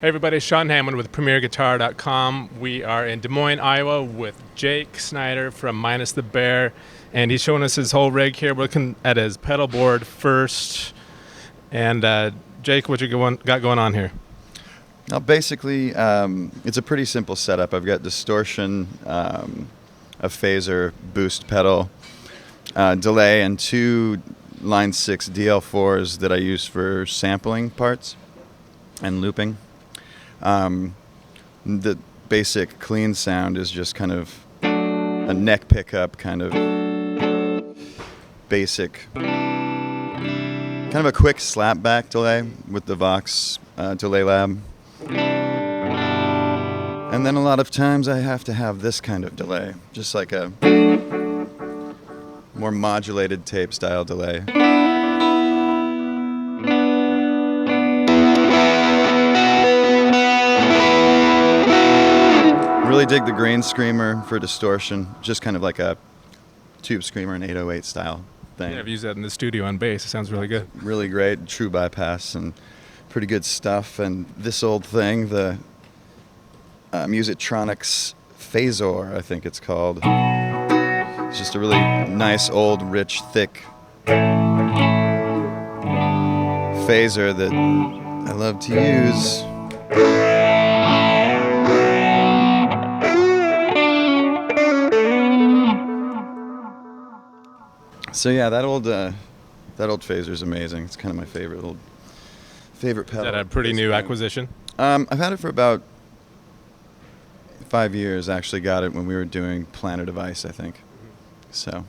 Hey everybody, Sean Hammond with PremierGuitar.com. We are in Des Moines, Iowa with Jake Snider from Minus the Bear, and he's showing us his whole rig here. We're looking at his pedal board first. And Jake, what you got going on here? Now basically, it's a pretty simple setup. I've got distortion, a phaser, boost pedal, delay, and two Line 6 DL4s that I use for sampling parts and looping. The basic clean sound is just kind of a neck pickup, kind of basic, kind of a quick slapback delay with the Vox Delay Lab. And then a lot of times I have to have this kind of delay, just like a more modulated tape style delay. Really dig the Green Screamer for distortion, just kind of like a Tube Screamer and 808 style thing. Yeah, I've used that in the studio on bass. It sounds really good. Really great, true bypass and pretty good stuff. And this old thing, the Musitronics Phasor, I think it's called. It's just a really nice, old, rich, thick phaser that I love to use. So yeah, that old phaser is amazing. It's kind of my favorite pedal. Is that a pretty new acquisition? I've had it for about 5 years. Actually, got it when we were doing Planet of Ice, I think. So.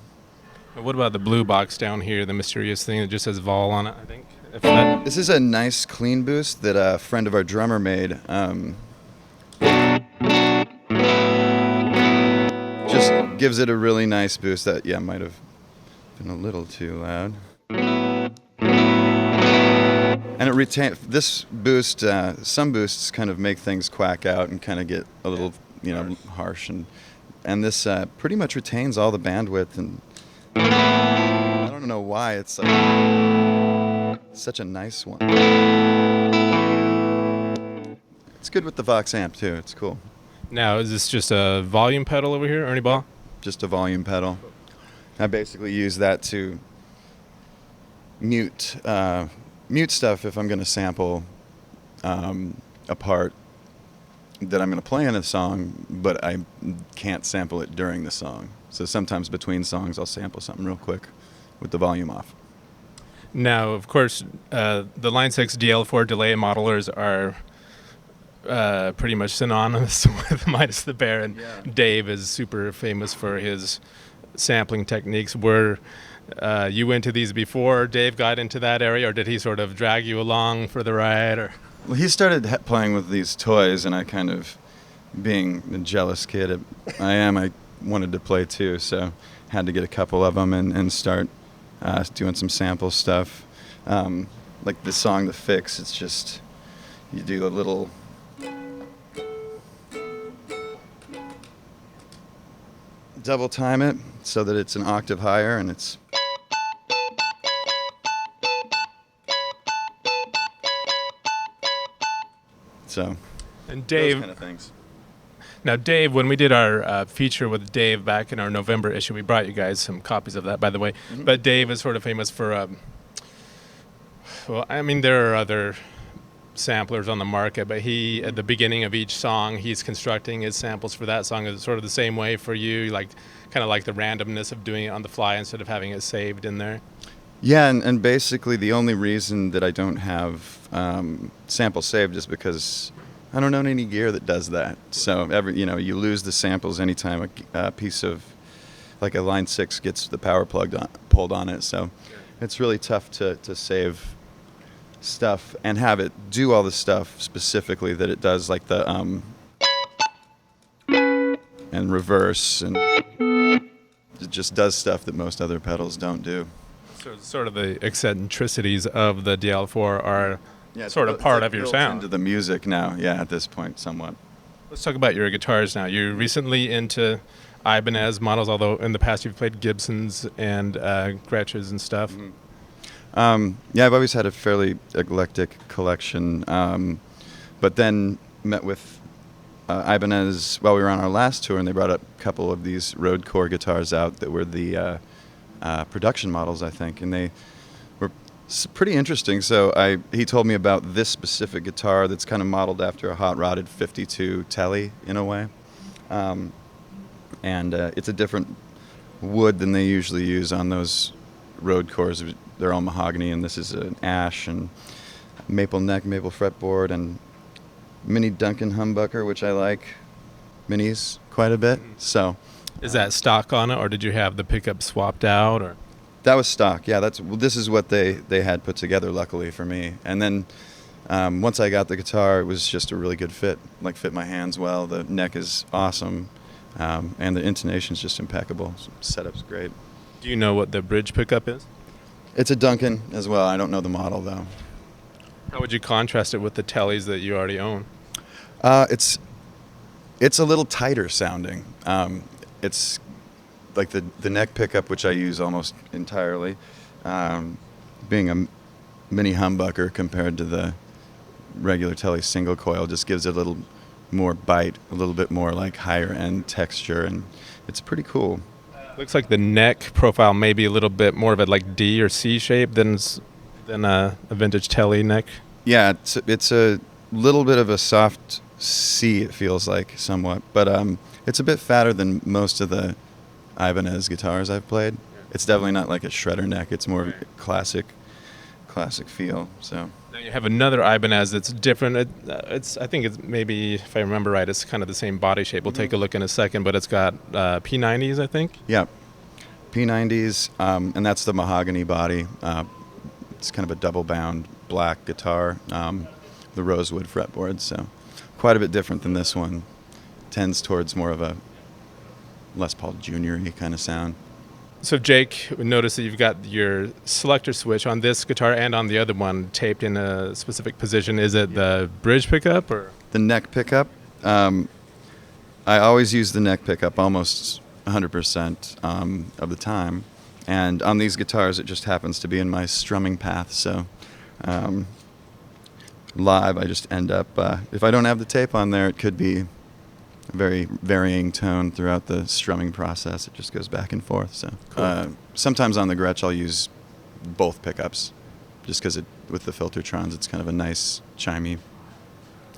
What about the blue box down here, the mysterious thing that just says Vol on it, I think? This is a nice clean boost that a friend of our drummer made. Just gives it a really nice boost that, yeah, might have been a little too loud. And it retains this boost. Some boosts kind of make things quack out and kind of get a little, harsh, and this pretty much retains all the bandwidth. And I don't know why it's such a nice one. It's good with the Vox amp too. It's cool. Now, is this just a volume pedal over here, Ernie Ball? Just a volume pedal. I basically use that to mute stuff if I'm going to sample a part that I'm going to play in a song, but I can't sample it during the song. So sometimes between songs I'll sample something real quick with the volume off. Now, of course, the Line 6 DL4 delay modelers are pretty much synonymous with Minus the Bear, and Dave is super famous for his sampling techniques. Were you into these before Dave got into that area, or did he sort of drag you along for the ride? Or well, he started playing with these toys, and I kind of, being a jealous kid I wanted to play too, so had to get a couple of them and start doing some sample stuff. Like the song The Fix, it's just you do a little double time it so that it's an octave higher, and it's so. And Dave, those kind of things. Now, Dave, when we did our feature with Dave back in our November issue, we brought you guys some copies of that, by the way. Mm-hmm. But Dave is sort of famous for, well, I mean, there are other samplers on the market, but he, at the beginning of each song, he's constructing his samples for that song. Is it sort of the same way for you, like kind of like the randomness of doing it on the fly instead of having it saved in there? Yeah, and basically the only reason that I don't have samples saved is because I don't own any gear that does that. So you lose the samples anytime a piece of, like a Line 6 gets the power plug pulled on it. So it's really tough to save stuff and have it do all the stuff specifically that it does, like the and reverse, and it just does stuff that most other pedals don't do. So sort of the eccentricities of the DL4 are sort of part of your sound. Into the music now, at this point, somewhat. Let's talk about your guitars now. You're recently into Ibanez models, although in the past you've played Gibsons and Gretches and stuff. Mm-hmm. I've always had a fairly eclectic collection. But then met with Ibanez while we were on our last tour, and they brought a couple of these road core guitars out that were the production models, I think, and they were pretty interesting. So he told me about this specific guitar that's kind of modeled after a hot rodded 52 Tele in a way, and it's a different wood than they usually use on those road cores. They're all mahogany, and this is an ash and maple neck, maple fretboard, and mini Duncan humbucker, which I like minis quite a bit. So, is that stock on it, or did you have the pickup swapped out? Or that was stock. Yeah, this is what they had put together, luckily for me. And then once I got the guitar, it was just a really good fit. Like, fit my hands well. The neck is awesome, and the intonation's just impeccable. Setup's great. Do you know what the bridge pickup is? It's a Duncan as well. I don't know the model though. How would you contrast it with the Teles that you already own? It's a little tighter sounding. It's like the neck pickup, which I use almost entirely, being a mini humbucker compared to the regular Tele single coil, just gives it a little more bite, a little bit more like higher end texture, and it's pretty cool. Looks like the neck profile may be a little bit more of a like D or C shape than a vintage Tele neck. Yeah, it's a little bit of a soft C, it feels like, somewhat. But it's a bit fatter than most of the Ibanez guitars I've played. It's definitely not like a shredder neck. It's more of a classic feel. So now you have another Ibanez that's different. I think it's maybe, if I remember right, it's kind of the same body shape. We'll take a look in a second, but it's got P90s, I think. Yeah, P90s, and that's the mahogany body. It's kind of a double-bound black guitar, the rosewood fretboard, so quite a bit different than this one. Tends towards more of a Les Paul Junior-y kind of sound. So Jake, notice that you've got your selector switch on this guitar and on the other one taped in a specific position. Is it the bridge pickup or the neck pickup? I always use the neck pickup almost 100% of the time, and on these guitars it just happens to be in my strumming path. So live, I just end up if I don't have the tape on there, it could be a very varying tone throughout the strumming process. It just goes back and forth. So cool. Sometimes on the Gretch I'll use both pickups, just because with the Filtertrons it's kind of a nice chimey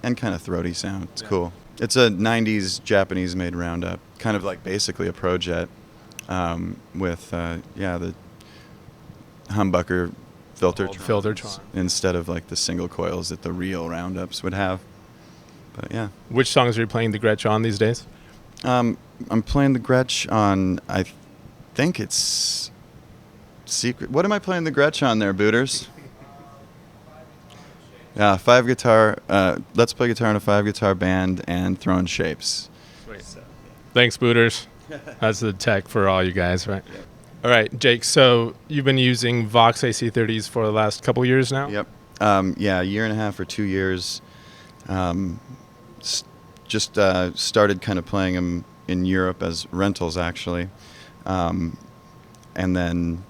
and kind of throaty sound. It's cool. It's a 90s Japanese made roundup, kind of like basically a Pro Jet with the humbucker Filtertrons instead of like the single coils that the real roundups would have. But yeah. Which songs are you playing the Gretch on these days? I'm playing the Gretch on, I think it's Secret. What am I playing the Gretch on there, Booters? Yeah, 5-guitar. Let's Play Guitar in a 5-guitar band and Throwing Shapes. Sweet. Thanks, Booters. That's the tech for all you guys, right? Yep. All right, Jake, so you've been using Vox AC30s for the last couple years now? Yep. A year and a half or 2 years. Just started kind of playing them in Europe as rentals, actually, and then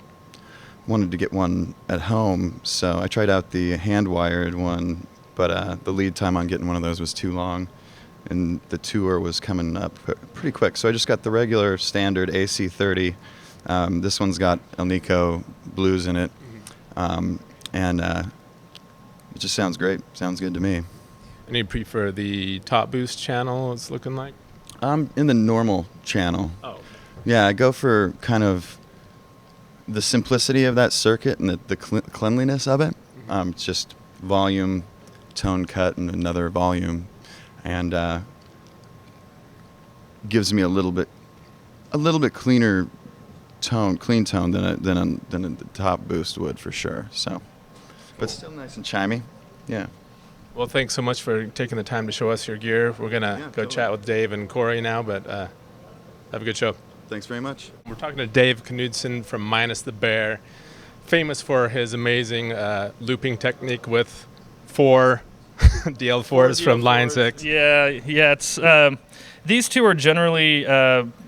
wanted to get one at home, so I tried out the hand-wired one, but the lead time on getting one of those was too long, and the tour was coming up pretty quick, so I just got the regular standard AC30. This one's got Alnico blues in it, and it just sounds great. Sounds good to me. And you prefer the top boost channel, it's looking like? I'm in the normal channel. Oh. Yeah, I go for kind of the simplicity of that circuit and the cleanliness of it. It's just volume, tone cut, and another volume, and gives me a little bit cleaner tone, clean tone than the top boost would for sure. So, but still nice and chimey. Yeah. Well, thanks so much for taking the time to show us your gear. We're going to go chat with Dave and Cory now, but have a good show. Thanks very much. We're talking to Dave Knudson from Minus the Bear, famous for his amazing looping technique with 4 DL4s from Line 6. Yeah, it's these two are generally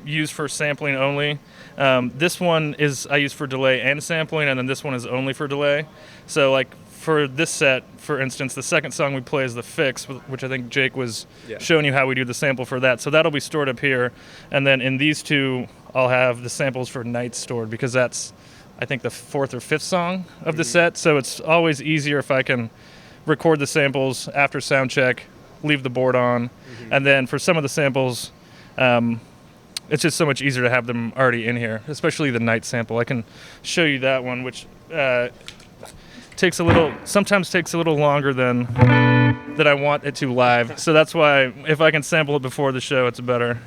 used for sampling only. This one I use for delay and sampling, and then this one is only for delay. So like for this set, for instance, the second song we play is the fix, which I think Jake was showing you how we do the sample for that. So that'll be stored up here. And then in these two, I'll have the samples for nights stored, because that's, I think, the fourth or fifth song of the set. So it's always easier if I can record the samples after sound check, leave the board on. And then for some of the samples, it's just so much easier to have them already in here, especially the night sample. I can show you that one, which sometimes takes a little longer than I want it to live. So that's why if I can sample it before the show, it's better.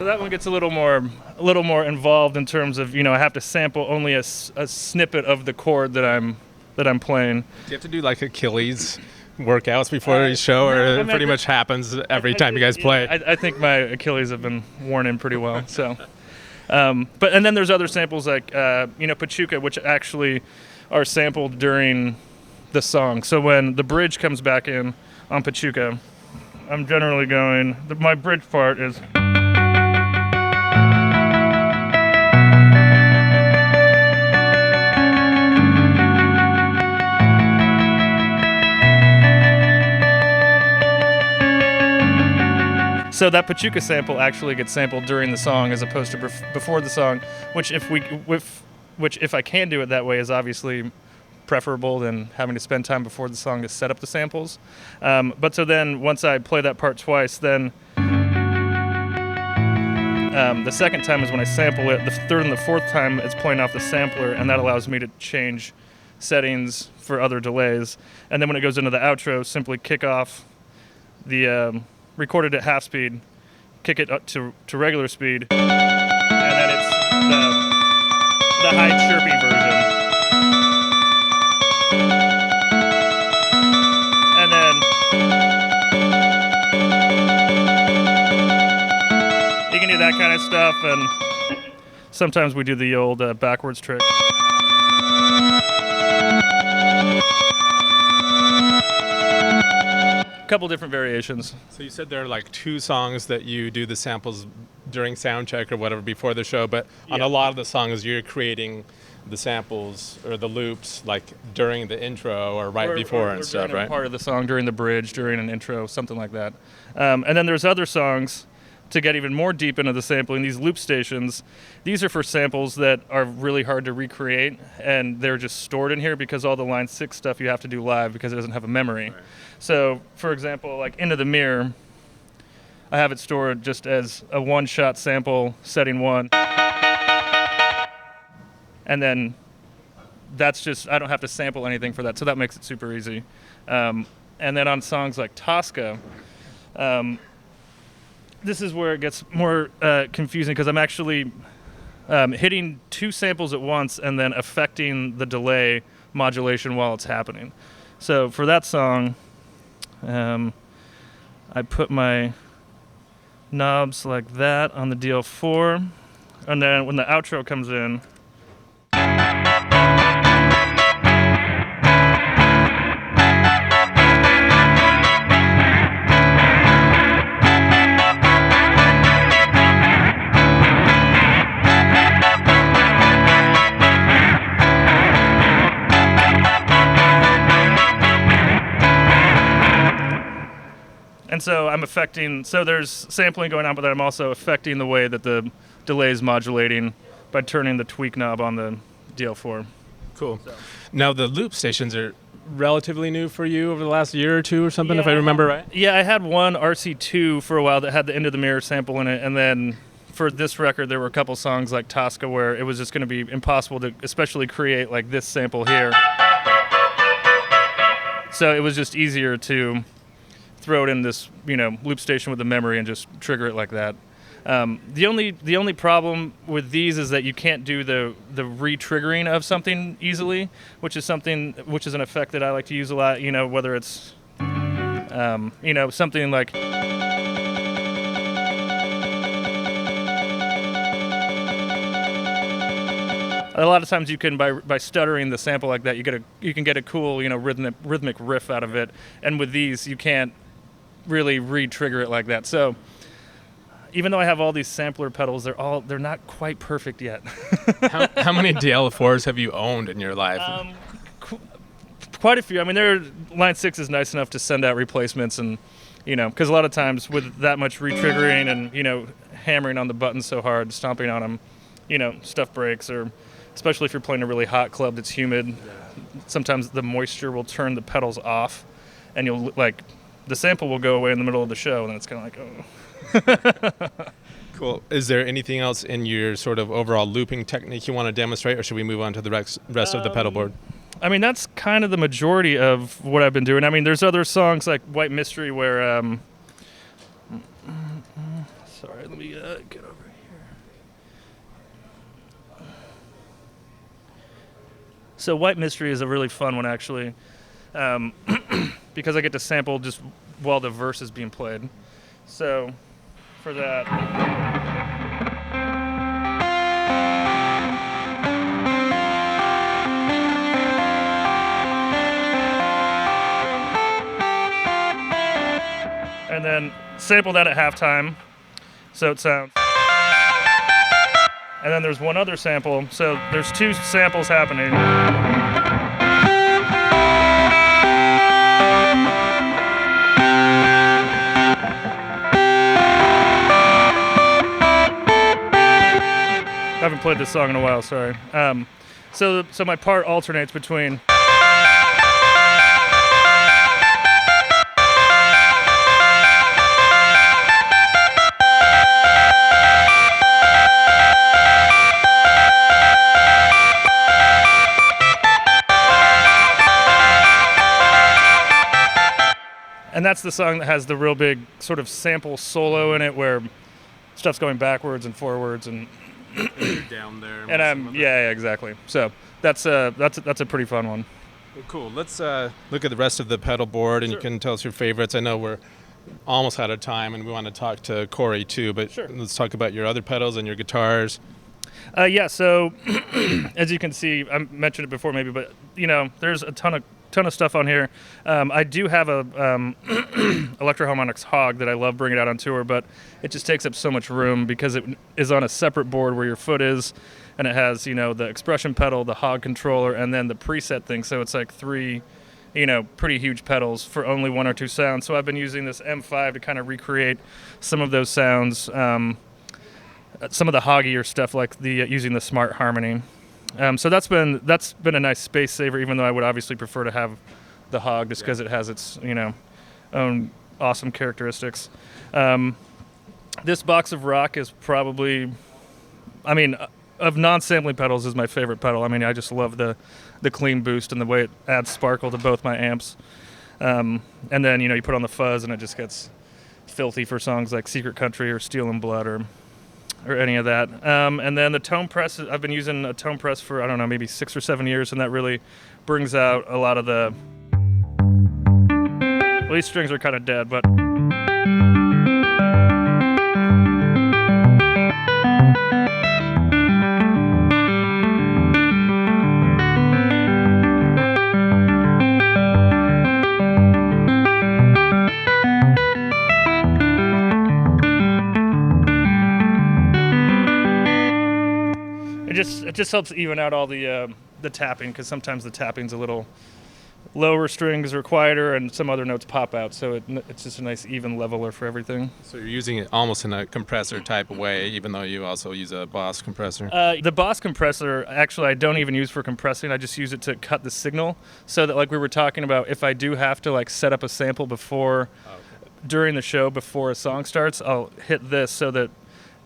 That one gets a little more involved in terms of, I have to sample only a snippet of the chord that I'm playing. Do you have to do like Achilles workouts before your show, or it pretty much happens every time you guys play? I think my Achilles have been worn in pretty well. So, and then there's other samples like Pachuca, which actually are sampled during the song. So when the bridge comes back in on Pachuca, I'm generally going. My bridge part is. So that Pachuca sample actually gets sampled during the song as opposed to before the song, which if I can do it that way is obviously preferable than having to spend time before the song to set up the samples. But so then once I play that part twice, then the second time is when I sample it. The third and the fourth time it's playing off the sampler, and that allows me to change settings for other delays. And then when it goes into the outro, simply kick off the recorded at half speed, kick it up to regular speed, and then it's the high chirpy version. And then you can do that kind of stuff, and sometimes we do the old backwards trick. Couple different variations. So you said there are like two songs that you do the samples during sound check or whatever before the show, but on a lot of the songs you're creating the samples or the loops like during the intro or before and stuff, right? Part of the song during the bridge, during an intro, something like that. And then there's other songs to get even more deep into the sampling. These loop stations, these are for samples that are really hard to recreate, and they're just stored in here because all the line 6 stuff you have to do live because it doesn't have a memory. Right. So, for example, like Into the Mirror, I have it stored just as a one-shot sample, setting 1. And then that's just, I don't have to sample anything for that, so that makes it super easy. And then on songs like Tosca, this is where it gets more confusing because I'm actually hitting 2 samples at once and then affecting the delay modulation while it's happening. So for that song, I put my knobs like that on the DL4, and then when the outro comes in, and so I'm affecting, so there's sampling going on, but then I'm also affecting the way that the delay is modulating by turning the tweak knob on the DL4. Cool. So. Now the loop stations are relatively new for you over the last year or two or something, if I remember right? Yeah, I had one RC2 for a while that had the Into the Mirror sample in it, and then for this record there were a couple songs like Tosca where it was just going to be impossible to especially create like this sample here. So it was just easier to throw it in this, loop station with the memory and just trigger it like that. The only problem with these is that you can't do the re-triggering of something easily, which is an effect that I like to use a lot. Whether it's something like A lot of times you can, by stuttering the sample like that, you can get a cool, rhythmic riff out of it. And with these, you can't really re-trigger it like that. So even though I have all these sampler pedals, they're not quite perfect yet. How many DL4s have you owned in your life? Quite a few. I mean, Line 6 is nice enough to send out replacements, and because a lot of times with that much re-triggering and hammering on the buttons so hard, stomping on them, stuff breaks, or especially if you're playing a really hot club that's humid, sometimes the moisture will turn the pedals off, and the sample will go away in the middle of the show, and then it's kind of like, oh. Cool. Is there anything else in your sort of overall looping technique you want to demonstrate, or should we move on to the rest of the pedalboard? I mean, that's kind of the majority of what I've been doing. I mean, there's other songs like White Mystery where, sorry, let me get over here. So White Mystery is a really fun one, actually, because I get to sample just while the verse is being played. So for that... and then sample that at halftime, so it sounds. And then there's one other sample, so there's two samples happening. I haven't played this song in a while, sorry. So my part alternates between. And that's the song that has the real big sort of sample solo in it, where stuff's going backwards and forwards, and you're down there. And yeah, exactly. So that's a pretty fun one. Well, cool. Let's look at the rest of the pedal board, and Sure. You can tell us your favorites. I know we're almost out of time, and we want to talk to Cory too. But Sure. Let's talk about your other pedals and your guitars. Yeah. So as you can see, I mentioned it before, maybe, but there's a ton of stuff on here. I do have a Electro-Harmonix Hog that I love bringing out on tour, but it just takes up so much room because it is on a separate board where your foot is, and it has the expression pedal, the Hog controller, and then the preset thing. So it's like three pretty huge pedals for only one or two sounds. So I've been using this M5 to kind of recreate some of those sounds, some of the hoggier stuff, like using the Smart Harmony. So that's been a nice space saver, even though I would obviously prefer to have the Hog just because it has its own awesome characteristics. This box of rock is probably, of non-sampling pedals, is my favorite pedal. I mean, I just love the clean boost and the way it adds sparkle to both my amps. And then you put on the fuzz and it just gets filthy for songs like Secret Country or Steel and Blood or any of that. And then the tone press, I've been using a tone press for, I don't know, maybe 6 or 7 years, and that really brings out a lot of the... Well, these strings are kind of dead, but... It just helps even out all the tapping, because sometimes the tapping's a little lower strings are quieter and some other notes pop out, so it's just a nice even leveler for everything. So you're using it almost in a compressor type of way, even though you also use a Boss compressor. The Boss compressor, actually, I don't even use for compressing. I just use it to cut the signal, so that, like we were talking about, if I do have to set up a sample before, during the show, before a song starts, I'll hit this so that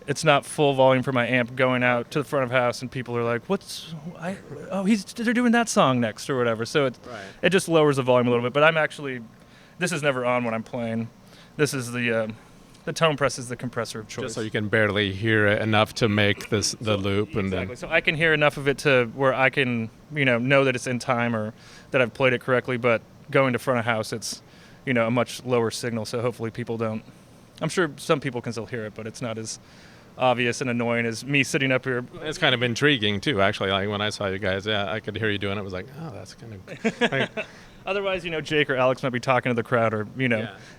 it's not full volume for my amp going out to the front of house, and people are like, they're doing that song next or whatever. So it just lowers the volume a little bit. But this is never on when I'm playing. This is the tone press is the compressor of choice. Just so you can barely hear it enough to make the loop. And exactly. So I can hear enough of it to where I can, know that it's in time or that I've played it correctly. But going to front of house, it's, a much lower signal. So hopefully people don't. I'm sure some people can still hear it, but it's not as obvious and annoying as me sitting up here. It's kind of intriguing too, actually. Like when I saw you guys, I could hear you doing it. I was like, oh, that's kind of. Otherwise, Jake or Alex might be talking to the crowd, or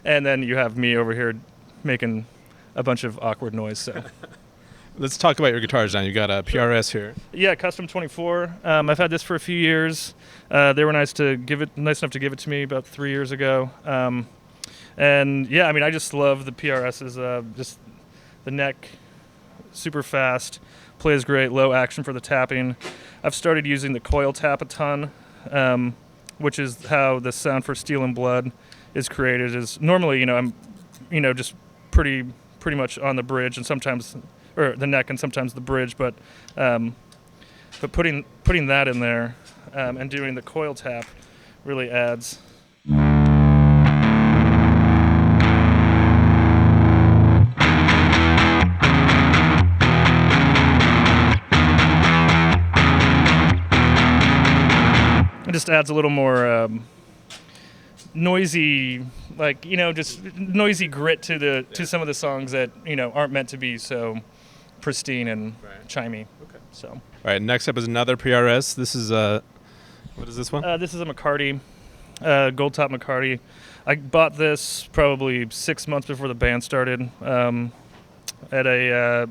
and then you have me over here making a bunch of awkward noise. So. Let's talk about your guitars now. You got a PRS here. Yeah, Custom 24. I've had this for a few years. They were nice enough to give it to me about 3 years ago. And yeah, I mean, I just love the PRSs. Just the neck, super fast, plays great, low action for the tapping. I've started using the coil tap a ton, which is how the sound for Steel and Blood is created. Is normally, I'm, just pretty much on the bridge and sometimes. Or the neck and sometimes the bridge, but putting that in there and doing the coil tap really adds. It just adds a little more noisy, just noisy grit to some of the songs that aren't meant to be so pristine and chimey. Okay. So. All right. Next up is another PRS. This is what is this one? This is a McCarty, gold top McCarty. I bought this probably 6 months before the band started at a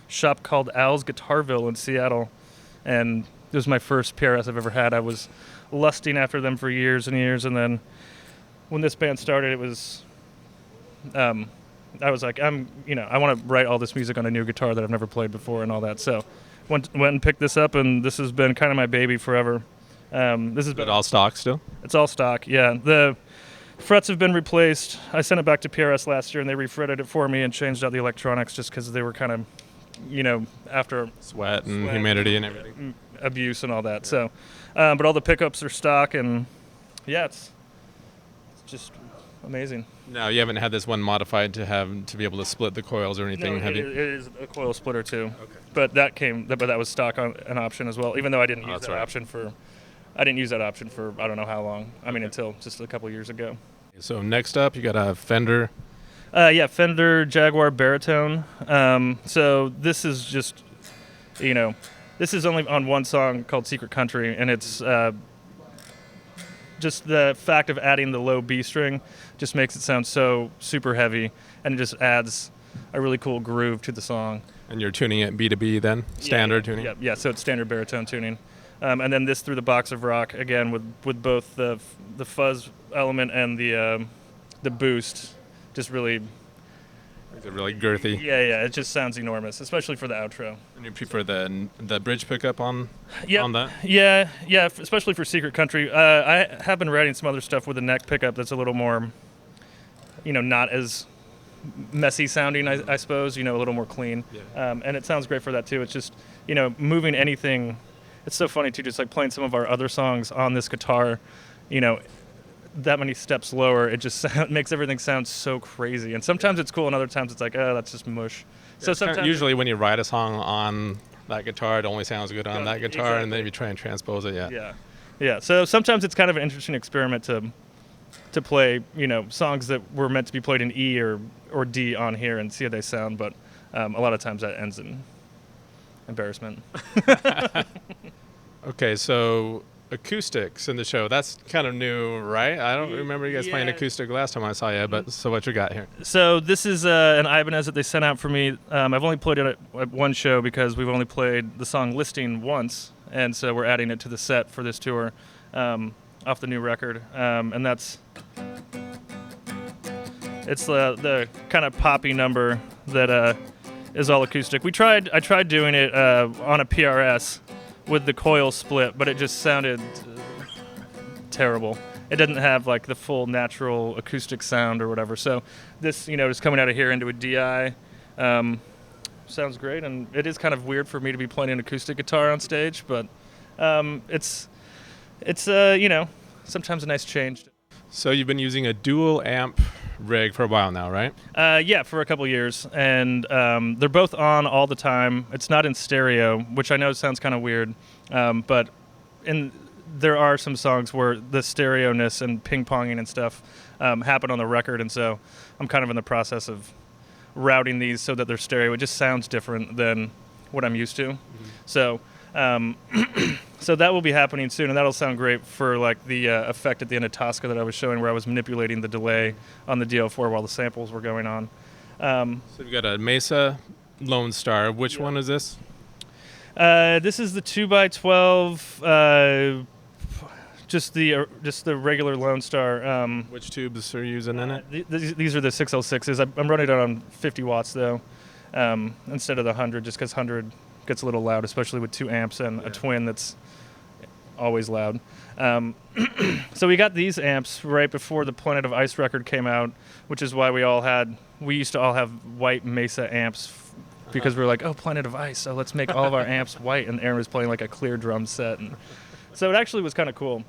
shop called Al's Guitarville in Seattle, and it was my first PRS I've ever had. I was lusting after them for years and years, and then when this band started, it was. I was like, I want to write all this music on a new guitar that I've never played before and all that. So went and picked this up, and this has been kind of my baby forever. This has been all stock still? It's all stock, yeah. The frets have been replaced. I sent it back to PRS last year, and they refretted it for me and changed out the electronics just because they were kind of, after sweat and humidity and everything. Abuse and all that. So, but all the pickups are stock, and yeah, it's just amazing. No, you haven't had this one modified to be able to split the coils or anything, have you? It is a coil splitter too. Okay. But that was stock on an option as well. Even though I didn't use that option for I don't know how long. I mean, until just a couple years ago. So next up, you got a Fender. Fender Jaguar baritone. So this is just, this is only on one song called Secret Country, and it's. Just the fact of adding the low B string just makes it sound so super heavy, and it just adds a really cool groove to the song. And you're tuning it B to B then? Standard tuning? Yeah, so it's standard baritone tuning. And then this through the box of rock, again, with both the fuzz element and the boost, just really... Is it really girthy? Yeah, it just sounds enormous, especially for the outro. And you prefer the bridge pickup on that? Yeah, especially for Secret Country. I have been writing some other stuff with a neck pickup that's a little more, not as messy sounding, I suppose, a little more clean. Yeah. And it sounds great for that too. It's just, moving anything. It's so funny too, just like playing some of our other songs on this guitar, that many steps lower, it just makes everything sound so crazy. And sometimes it's cool, and other times it's like, oh, that's just mush. Yeah, so sometimes usually when you write a song on that guitar, it only sounds good on that guitar, exactly. And then you try and transpose it. Yeah. So sometimes it's kind of an interesting experiment to play, songs that were meant to be played in E or D on here and see how they sound. But a lot of times that ends in embarrassment. Okay, so acoustics in the show, that's kind of new, right? I don't remember you guys playing acoustic last time I saw you, but so what you got here? So this is an Ibanez that they sent out for me. I've only played it at one show because we've only played the song Listing once, and so we're adding it to the set for this tour off the new record. And it's the kind of poppy number that is all acoustic. I tried doing it on a PRS with the coil split, but it just sounded terrible. It didn't have like the full natural acoustic sound or whatever. So this, just coming out of here into a DI, sounds great. And it is kind of weird for me to be playing an acoustic guitar on stage, but it's sometimes a nice change. So you've been using a dual amp rig for a while now, right? Yeah, for a couple years, and they're both on all the time. It's not in stereo, which I know sounds kind of weird, but there are some songs where the stereo-ness and ping-ponging and stuff happen on the record, and so I'm kind of in the process of routing these so that they're stereo. It just sounds different than what I'm used to. So so that will be happening soon, and that'll sound great for like the effect at the end of Tosca that I was showing, where I was manipulating the delay on the DL4 while the samples were going on. So you've got a Mesa Lone Star. Which one is this? This is the 2x12, just the regular Lone Star. Which tubes are you using in it? These are the 6L6s. I'm running it on 50 watts though, instead of the 100, just because 100 gets a little loud, especially with 2 amps and a twin that's always loud. So we got these amps right before the Planet of Ice record came out, which is why we used to all have white Mesa amps because we were like, oh, Planet of Ice, so let's make all of our amps white, and Aaron was playing like a clear drum set. And so it actually was kind of cool.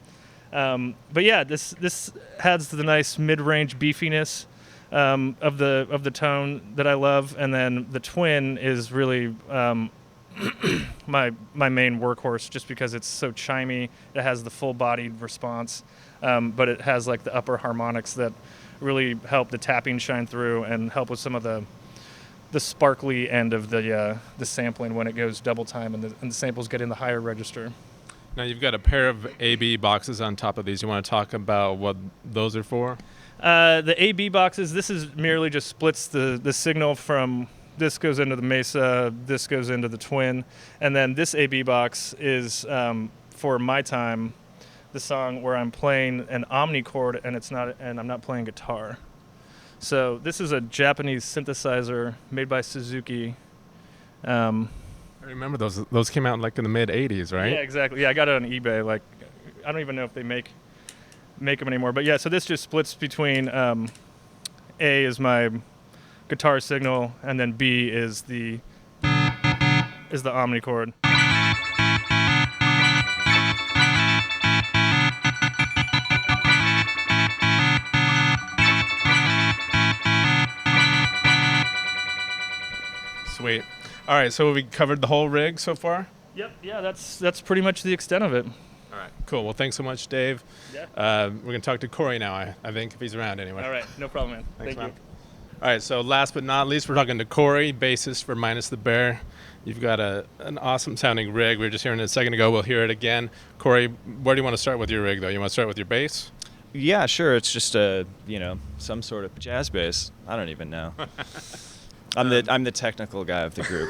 But yeah, this has the nice mid-range beefiness of the tone that I love, and then the twin is really my main workhorse, just because it's so chimey. It has the full-bodied response, but it has like the upper harmonics that really help the tapping shine through and help with some of the sparkly end of the sampling when it goes double time and the samples get in the higher register. Now you've got a pair of AB boxes on top of these. You want to talk about what those are for? The AB boxes, this is merely just splits the signal from this goes into the Mesa, this goes into the twin, and then this AB box is for My Time, the song where I'm playing an Omnichord and I'm not playing guitar. So this is a Japanese synthesizer made by Suzuki. I remember those came out like in the mid '80s, right? Yeah, exactly. Yeah, I got it on eBay. Like, I don't even know if they make them anymore. But yeah, so this just splits between A is my guitar signal, and then B is the Omnichord. Sweet. All right, so we covered the whole rig so far? Yep. Yeah, that's pretty much the extent of it. All right, cool. Well, thanks so much, Dave. Yeah. We're going to talk to Cory now, I think, if he's around anyway. All right, no problem, man. Thanks, Thank man. you. All right, so last but not least, we're talking to Cory, bassist for Minus the Bear. You've got an awesome sounding rig. We were just hearing it a second ago. We'll hear it again. Cory, where do you want to start with your rig, though? You want to start with your bass? Yeah, sure. It's just some sort of jazz bass. I don't even know. I'm the technical guy of the group.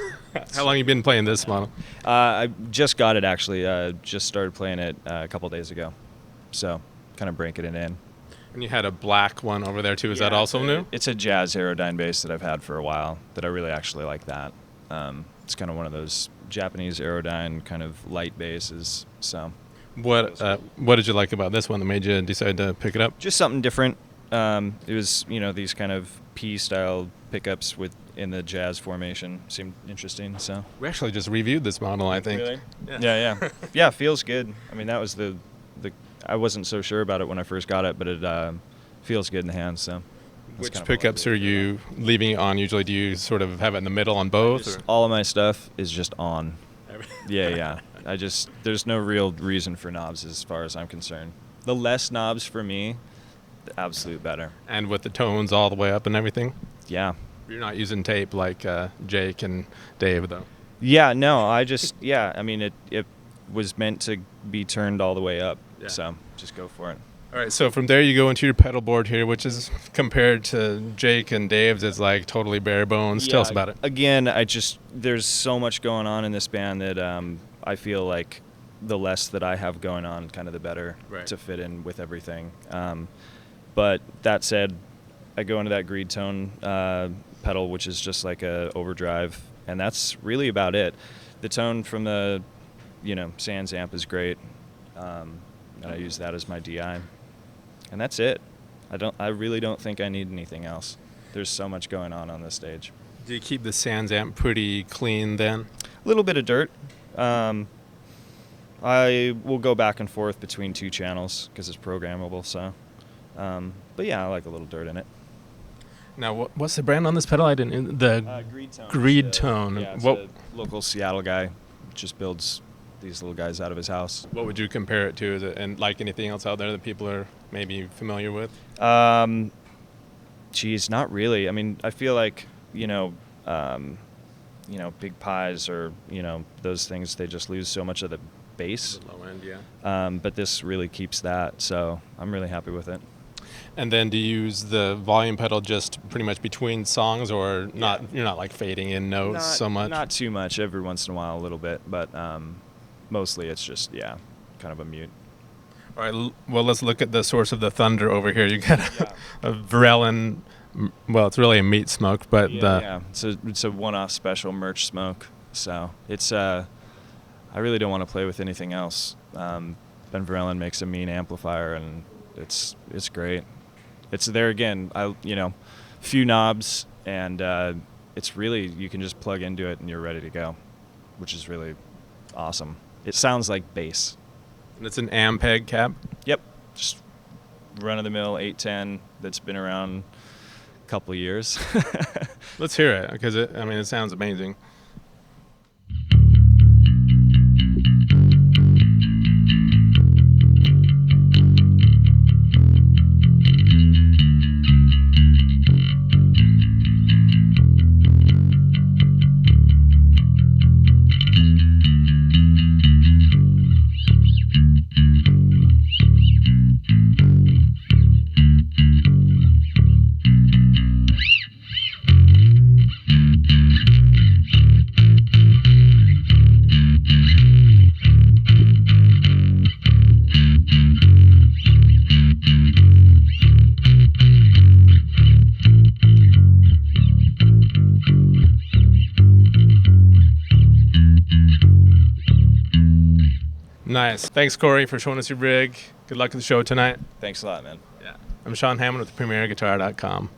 How long have you been playing this model? I just got it, actually. Just started playing it a couple days ago. So kind of breaking it in. And you had a black one over there, too. Is that also new? It's a jazz Aerodyne bass that I've had for a while that I really actually like that. It's kind of one of those Japanese Aerodyne kind of light basses. So What did you like about this one that made you decide to pick it up? just something different. It was, these kind of P-style pickups in the jazz formation seemed interesting. So We actually just reviewed this model, I think. Really? Yeah. Yeah, feels good. I mean, that was the I wasn't so sure about it when I first got it, but it feels good in the hands. So that's Which kind of pickups all I are you leaving it on usually? Do you sort of have it in the middle on both? Just Or? all of my stuff is just on. Yeah. There's no real reason for knobs as far as I'm concerned. The less knobs for me, the absolute better. And with the tones all the way up and everything? Yeah. You're not using tape like Jake and Dave, though. Yeah, no, I mean, it was meant to be turned all the way up. Yeah. So just go for it. All right, so from there you go into your pedal board here, which is compared to Jake and Dave's, it's like totally bare bones. Tell us about it. Again, there's so much going on in this band that I feel like the less that I have going on, kind of the better to fit in with everything. But that said, I go into that greed tone pedal, which is just like a overdrive, and that's really about it. The tone from the Sans amp is great, and I use that as my DI, and that's it. I really don't think I need anything else. There's so much going on this stage. Do you keep the Sans amp pretty clean then? A little bit of dirt. I will go back and forth between two channels because it's programmable. So, but yeah, I like a little dirt in it. Now, what's the brand on this pedal? Greed Tone. Greed Tone. Yeah, it's a local Seattle guy. Just builds these little guys out of his house. What would you compare it to? Is it, and like anything else out there that people are maybe familiar with? Geez, not really. I mean, I feel like big pies or, those things, they just lose so much of the bass. The low end, yeah. But this really keeps that, so I'm really happy with it. And then do you use the volume pedal just pretty much between songs, or not? You're not like fading in notes so much? Not too much. Every once in a while, a little bit, but mostly it's just, kind of a mute. All right, well, let's look at the source of the thunder over here. You got a Varellin, well, it's really a meat smoke, but it's a one-off special merch smoke. So it's I really don't want to play with anything else. Ben Varellin makes a mean amplifier, and it's great. It's there again. Few knobs, and it's really, you can just plug into it and you're ready to go, which is really awesome. It sounds like bass. And it's an Ampeg cap? Yep. Just run-of-the-mill 810 that's been around a couple of years. Let's hear it, because it sounds amazing. Nice. Thanks, Cory, for showing us your rig. Good luck at the show tonight. Thanks a lot, man. Yeah. I'm Sean Hammond with PremierGuitar.com.